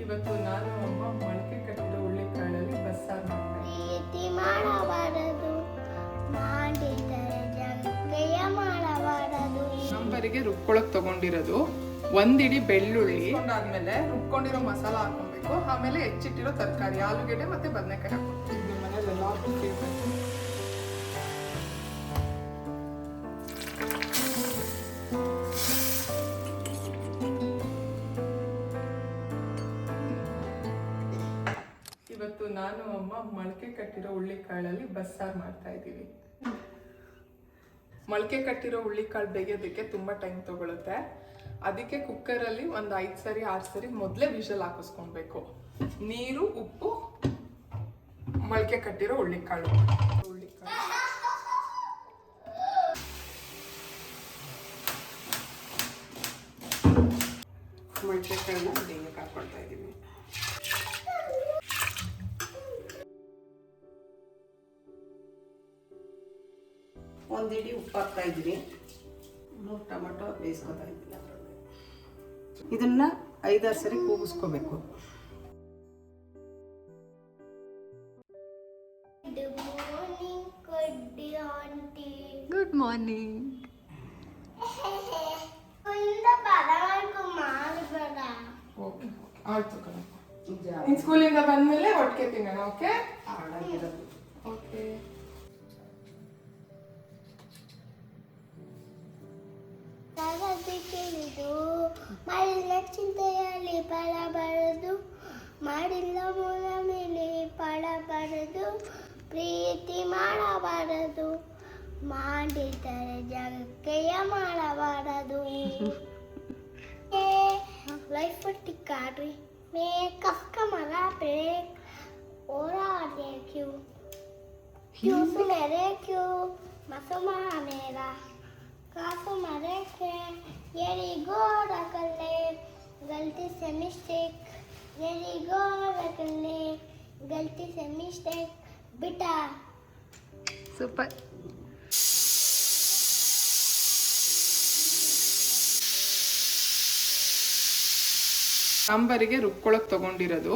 ಇವತ್ತು ನಾನು ಅಮ್ಮ ಮೊಳಕೆ ಕಟ್ಟಿರೋ ಹುಳ್ಳಿಕಾಳಲ್ಲಿ ಬಸ್ಸಾರು ನಂಬರಿಗೆ ರುಬ್ಕೊಳಕ್ ತಗೊಂಡಿರೋದು ಒಂದಿಡಿ ಬೆಳ್ಳುಳ್ಳಿ ಆದ್ಮೇಲೆ ರುಬ್ಕೊಂಡಿರೋ ಮಸಾಲ ಹಾಕೊಬೇಕು. ಆಮೇಲೆ ಹೆಚ್ಚಿಟ್ಟಿರೋ ತರಕಾರಿ ಆಲೂಗೆಡ್ಡೆ ಮತ್ತೆ ಬದನೆಕಾಯಿ ಹಾಕೊಬೇಕು. ಇವತ್ತು ನಾನು ಅಮ್ಮ ಮೊಳಕೆ ಕಟ್ಟಿರೋ ಹುಳ್ಳಿಕಾಳಲ್ಲಿ ಬಸ್ಸಾರು ಮಾಡ್ತಾ ಇದ್ದೀವಿ. ಮೊಳಕೆ ಕಟ್ಟಿರೋ ಹುಳ್ಳಿಕಾಳು ಬೇಯೋದಕ್ಕೆ ತುಂಬ ಟೈಮ್ ತಗೊಳುತ್ತೆ. ಅದಕ್ಕೆ ಕುಕ್ಕರಲ್ಲಿ ಒಂದು 5 ಸರಿ 6 ಸರಿ ಮೊದಲೇ ವಿಷಲ್ ಹಾಕಿಸ್ಕೊಳ್ಬೇಕು. ನೀರು, ಉಪ್ಪು, ಮೊಳಕೆ ಕಟ್ಟಿರೋ ಹುಳ್ಳಿಕಾಳು ಮೊಳಕೆ ಕಾಳನ್ನ ಬೇಯಕ್ಕೆ ಹಾಕೊಳ್ತಾ ಇದ್ದೀವಿ. ಒಂದಿಡಿ ಉಪ್ಪು ಹಾಕ್ತಾ ಇದ್ದೀನಿ. 3 ಟೊಮೆಟೊ ಬೇಯಿಸ್ಕೊತಾ ಇದ್ದೀನಿ. ಇದನ್ನ 5-6 ಸರಿ ಕೂಗಿಸ್ಕೋಬೇಕು. Good morning. ಆಯ್ತು ಕಣ. ನಿನ್ ಸ್ಕೂಲಿಂದ ಬಂದ್ಮೇಲೆ ಒಟ್ಟಿಗೆ ತಿನ್ನೋಣ. Okay okay. ಮಾಡಿಲ್ಲ ಚಿಂತೆಯಲ್ಲಿ ಫಲ ಬರದು, ಮಾಡಿಲ್ಲ ಮೂಲ ಮೇಲೆ ಫಲ ಬರದು, ಪ್ರೀತಿ ಮಾಡಬಾರದು, ಮಾಡಿದರೆ ಜಗಕ್ಕೆಯ ಮಾಡಬಾರದು. ಲೈಫ್ ಟಿಕ್ಕಾಡ್ರಿ ಮೇ ಕಫ್ಕ ಮರ ಬ್ರೇಕ್ ಓರಾ ಕ್ಯೂ क्यों मेरे क्यों मसुमा मेरा कासु मरे के येरी गोरा कर ले गलती से मिस्टेक येरी गोरा कर ले गलती से मिस्टेक बेटा ಸೂಪರ್. ಸಾಂಬಾರಿಗೆ ರುಬ್ಕೊಳಕ್ ತಗೊಂಡಿರೋದು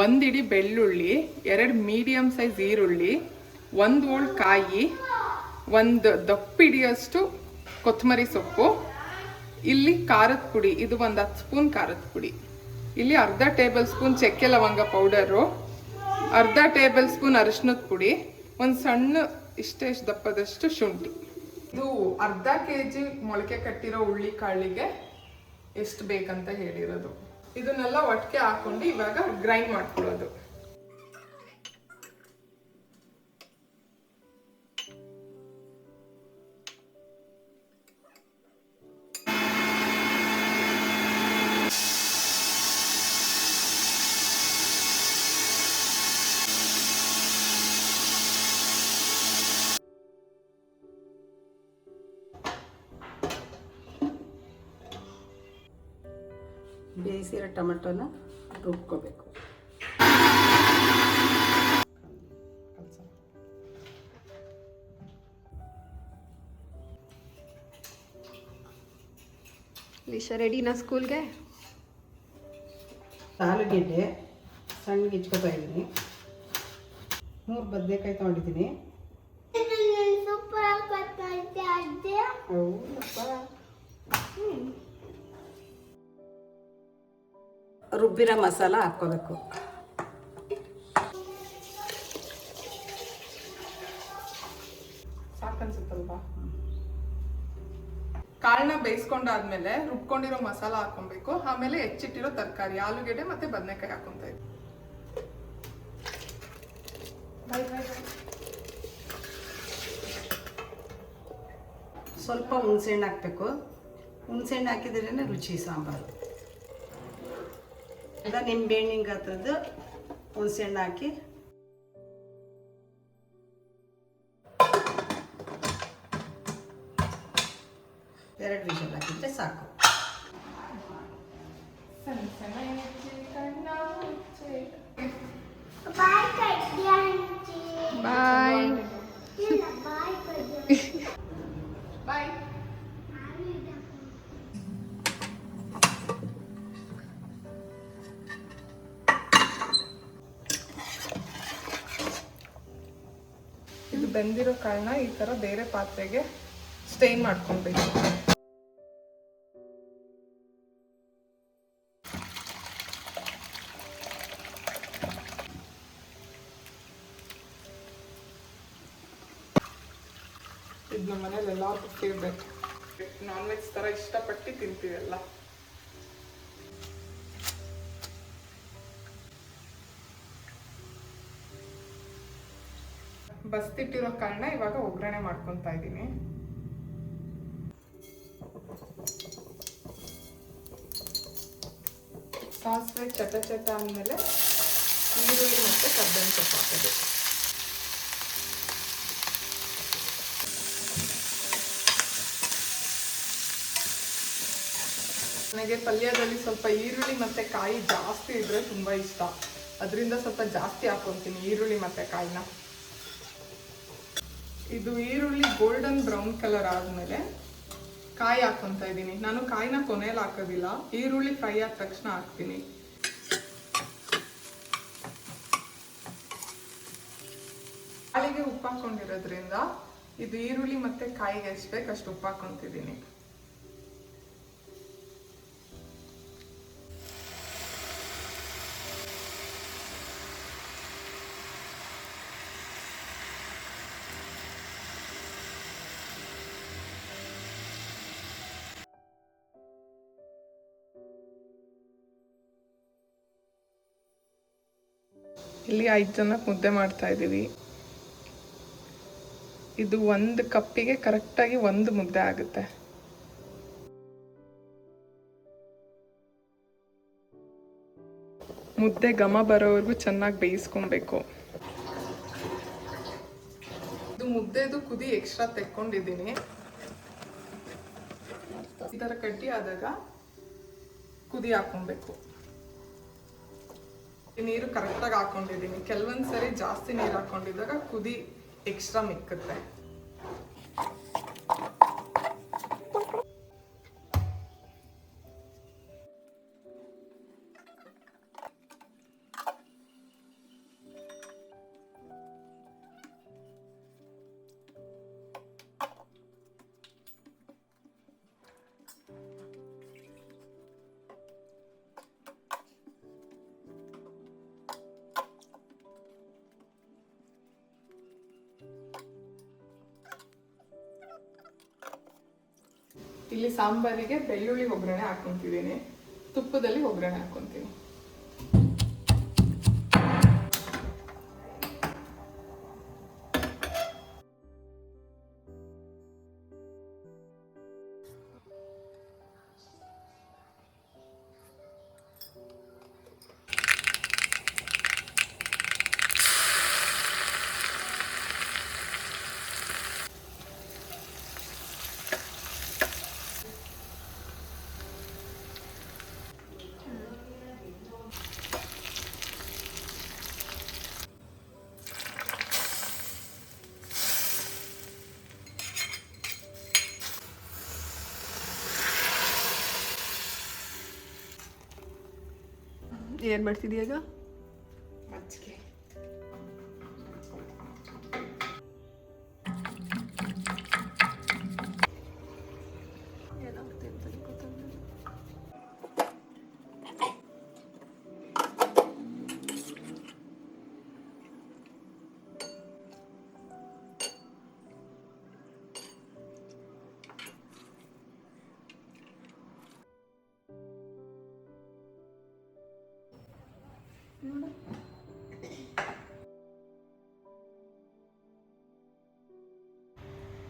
ಒಂದಿಡಿ ಬೆಳ್ಳುಳ್ಳಿ, 2 ಮೀಡಿಯಂ ಸೈಜ್ ಈರುಳ್ಳಿ, 1 ಓಳ್ ಕಾಯಿ, 1 ದಪ್ಪಿಡಿಯಷ್ಟು ಕೊತ್ತಂಬರಿ ಸೊಪ್ಪು, ಇಲ್ಲಿ ಖಾರದ ಪುಡಿ, ಇದು 10 ಸ್ಪೂನ್ ಖಾರದ ಪುಡಿ, ಇಲ್ಲಿ ಅರ್ಧ ಟೇಬಲ್ ಸ್ಪೂನ್ ಚಕ್ಕೆ ಲವಂಗ ಪೌಡರು, ಅರ್ಧ ಟೇಬಲ್ ಸ್ಪೂನ್ ಅರಿಶಿನದ ಪುಡಿ, 1 ಸಣ್ಣ ಇಷ್ಟೇ ದಪ್ಪದಷ್ಟು ಶುಂಠಿ. ಇದು ಅರ್ಧ kg ಮೊಳಕೆ ಕಟ್ಟಿರೋ ಹುಳ್ಳಿ ಕಾಳಿಗೆ ಎಷ್ಟು ಬೇಕಂತ ಹೇಳಿರೋದು. ಇದನ್ನೆಲ್ಲ ಒಟ್ಟಿಗೆ ಹಾಕೊಂಡು ಇವಾಗ ಗ್ರೈಂಡ್ ಮಾಡ್ಕೊಳ್ಳೋದು. ಬೇಯಿಸಿರೋ ಟೊಮೆಟೊನ ರುಬ್ಕೋಬೇಕು. ಲಿಶಾ ರೆಡಿನಾ ಸ್ಕೂಲ್ಗೆ? ಆಲೂಗೆಡ್ಡೆ ಸಣ್ಣಗೆ ಹೆಚ್ಕೋತಾ ಇದ್ದೀನಿ. 3 ಬದನೆಕಾಯಿ ತೊಗೊಂಡಿದ್ದೀನಿ. ಸೂಪರ್ ಬರ್ತಾ ಇದೆ ಅಜ್ಜಿ. ಹೌದಪ್ಪ. ರುಬ್ಬಿರೋ ಮಸಾಲ ಹಾಕ್ಕೋಬೇಕು. ಸಾಕನ್ಸುತ್ತಲ್ವಾ? ಕಾಳನ್ನ ಬೇಯಿಸ್ಕೊಂಡಾದ್ಮೇಲೆ ರುಬ್ಕೊಂಡಿರೋ ಮಸಾಲ ಹಾಕೊಬೇಕು. ಆಮೇಲೆ ಹೆಚ್ಚಿಟ್ಟಿರೋ ತರಕಾರಿ ಆಲೂಗೆಡ್ಡೆ ಮತ್ತೆ ಬದನೆಕಾಯಿ ಹಾಕೊಂತ ಇದ್ವಿ. ಸ್ವಲ್ಪ ಹುಣಸೆಹಣ್ಣು ಹಾಕಬೇಕು. ಹುಣಸೆಹಣ್ಣು ಹಾಕಿದ್ರೇ ರುಚಿ ಸಾಂಬಾರು. ನಿಂಬೆಹಣ್ಣು ಹಿಂಗೆ ಹತ್ತದ್ದು ಹುಣಸೆಹಣ್ಣು ಹಾಕಿ ಎರಡು ವಿಷಲ್ ಹಾಕಿದ್ರೆ ಸಾಕು. ಬಾಯ್. ಬಾಯ್. ಬೆಂದಿರೋ ಕಾಳನ್ನ ಈ ಥರ ಬೇರೆ ಪಾತ್ರೆಗೆ ಸ್ಟೈನ್ ಮಾಡ್ಕೊಬೇಕು. ಇದು ನಮ್ಮ ಮನೇಲಿ ಎಲ್ಲರಿಗೂ ಫೇವ್ರೆಟ್. ನಾನ್ ವೆಜ್ ಥರ ಇಷ್ಟಪಟ್ಟು ತಿಂತೀವೆಲ್ಲ. ಬಸ್ತಿಟ್ಟಿರೋ ಕಾಳನ್ನ ಇವಾಗ ಒಗ್ಗರಣೆ ಮಾಡ್ಕೊತಾ ಇದ್ದೀನಿ. ಸಾಸಿವೆ ಚಟ ಆದಮೇಲೆ ಈರುಳ್ಳಿ ಮತ್ತು ಕರ್ಬೇವಿನ ಸೊಪ್ಪು ಹಾಕೋದು. ನನಗೆ ಪಲ್ಯದಲ್ಲಿ ಸ್ವಲ್ಪ ಈರುಳ್ಳಿ ಮತ್ತು ಕಾಯಿ ಜಾಸ್ತಿ ಇದ್ರೆ ತುಂಬ ಇಷ್ಟ. ಅದರಿಂದ ಸ್ವಲ್ಪ ಜಾಸ್ತಿ ಹಾಕ್ಕೊತೀನಿ ಈರುಳ್ಳಿ ಮತ್ತು ಕಾಯಿನ. ಇದು ಈರುಳ್ಳಿ ಗೋಲ್ಡನ್ ಬ್ರೌನ್ ಕಲರ್ ಆದಮೇಲೆ ಕಾಯಿ ಹಾಕ್ಕೊತಾ ಇದ್ದೀನಿ. ನಾನು ಕಾಯಿನ ಕೊನೆಯಲ್ಲಿ ಹಾಕೋದಿಲ್ಲ, ಈರುಳ್ಳಿ ಫ್ರೈ ಆದ ತಕ್ಷಣ ಹಾಕ್ತೀನಿ. ಕಾಳಿಗೆ ಉಪ್ಪು ಹಾಕೊಂಡಿರೋದ್ರಿಂದ ಇದು ಈರುಳ್ಳಿ ಮತ್ತು ಕಾಯಿಗೆ ಎಷ್ಟು ಬೇಕು ಅಷ್ಟು ಉಪ್ಪು ಹಾಕ್ಕೊತಿದ್ದೀನಿ. ಇಲ್ಲಿ 5 ಜನಕ್ಕೆ ಮುದ್ದೆ ಮಾಡ್ತಾ ಇದ್ದೀವಿ. ಇದು 1 ಕಪ್ಪಿಗೆ ಕರೆಕ್ಟಾಗಿ 1 ಮುದ್ದೆ ಆಗುತ್ತೆ. ಮುದ್ದೆ ಘಮ ಬರೋವರೆಗೂ ಚೆನ್ನಾಗಿ ಬೇಯಿಸ್ಕೊಬೇಕು. ಇದು ಮುದ್ದೆದು ಕುದಿ ಎಕ್ಸ್ಟ್ರಾ ತೆಕ್ಕೊಂಡಿದ್ದೀನಿ. ಈ ಥರ ಕಡ್ಡಿ ಆದಾಗ ಕುದಿ ಹಾಕೊಬೇಕು. ನೀರು ಕರೆಕ್ಟಾಗಿ ಹಾಕೊಂಡಿದ್ದೀನಿ. ಕೆಲವೊಂದು ಸರಿ ಜಾಸ್ತಿ ನೀರು ಹಾಕೊಂಡಿದ್ದಾಗ ಕುದಿ ಎಕ್ಸ್ಟ್ರಾ ಮಿಕ್ಕುತ್ತೆ. ಇಲ್ಲಿ ಸಾಂಬಾರಿಗೆ ಬೆಳ್ಳುಳ್ಳಿ ಒಗ್ಗರಣೆ ಹಾಕೊಂತಿದ್ದೀನಿ. ತುಪ್ಪದಲ್ಲಿ ಒಗ್ಗರಣೆ ಹಾಕೊಂತೀನಿ. ಏನು ಮಾಡ್ತಿದ್ದೀಯ ಈಗ? ಮಜ್ಜಿಗೆ.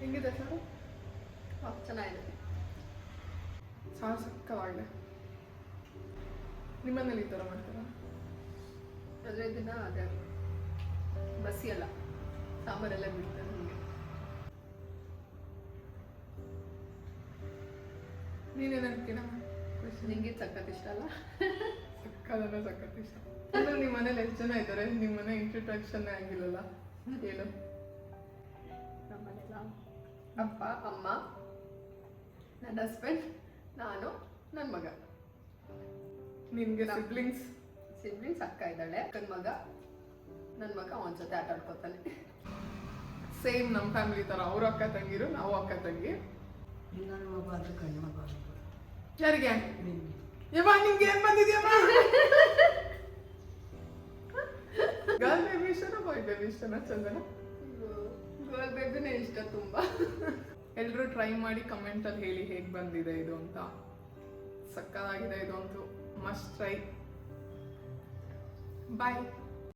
ಹೆಂಗಿದೆ ಸಾರು? ಚೆನ್ನಾಗಿದೆ. ಸಾರು ಸಕ್ಕತ್ತಾಗಿದೆ. ನಿಮ್ಮನೇಲಿ ಈ ಥರ ಮಾಡ್ತಾರಾ? ಆದರೆ ದಿನ ಅದೇ ಬಸಿ ಅಲ್ಲ, ಸಾಂಬಾರೆಲ್ಲ ಬಿಡ್ತಾರೆ ನಿಮಗೆ. ನೀನೇನಂತೀನ? ನಿಂಗೆ ಸಖತ್ ಇಷ್ಟ ಅಲ್ಲ? ಸಖತ್ ಇಷ್ಟ. ಅಂದ್ರೆ ನಿಮ್ಮ ಮನೇಲಿ ಎಷ್ಟು ಜನ ಇದ್ದಾರೆ? ನಿಮ್ಮ ಮನೆ ಇಂಟ್ರೊಡಕ್ಷನ್ ಆಗಿಲ್ಲಲ್ಲ, ಹೇಳು. ನಮ್ಮನೆಲ್ಲ ಅಪ್ಪ, ಅಮ್ಮ, ನನ್ನ ಹಸ್ಬೆಂಡ್, ನಾನು, ನನ್ನ ಮಗ. ನಿನ್ಗೆ ಸಿಬ್ಲಿಂಗ್ಸ್? ಸಿಬ್ಲಿಂಗ್ಸ್ ಅಕ್ಕ ಇದ್ದಾಳೆ, ಅಕ್ಕನ ಮಗ. ನನ್ನ ಮಗ ಅವನ ಜೊತೆ ಆಟ ಆಡ್ಕೊತಾನೆ. ಸೇಮ್ ನಮ್ಮ ಫ್ಯಾಮಿಲಿ ತರ. ಅವರು ಅಕ್ಕ ತಂಗಿರು, ನಾವು ಅಕ್ಕ ತಂಗಿ. ಇನ್ನೊಂದು ಮಗು ಅದು ಗಂಡು ಮಗು ಅದು. ಯಾರಿಗೆ? ನಿನ್ಗೆ. ಯವ್ವ ನಿಮ್ಗೆ ಏನ್ ಬಂದಿದ್ಯಮ್ಮ? ಗರ್ಲ್ ಬೇಬಿ ಇಷ್ಟನಾ ಬಾಯ್ ಬೇಬಿ ಇಷ್ಟನಾ ಚಂದನ? ಗರ್ಲ್ ಬೇಬಿನೇ ಇಷ್ಟ ತುಂಬಾ. ಎಲ್ಲರೂ ಟ್ರೈ ಮಾಡಿ ಕಮೆಂಟ್ ಅಲ್ಲಿ ಹೇಳಿ ಹೇಗ್ ಬಂದಿದೆ ಇದು ಅಂತ. ಸಕ್ಕತ್ತಾಗಿದೆ ಇದು ಅಂತೂ, ಮಸ್ಟ್ ಟ್ರೈ. ಬಾಯ್.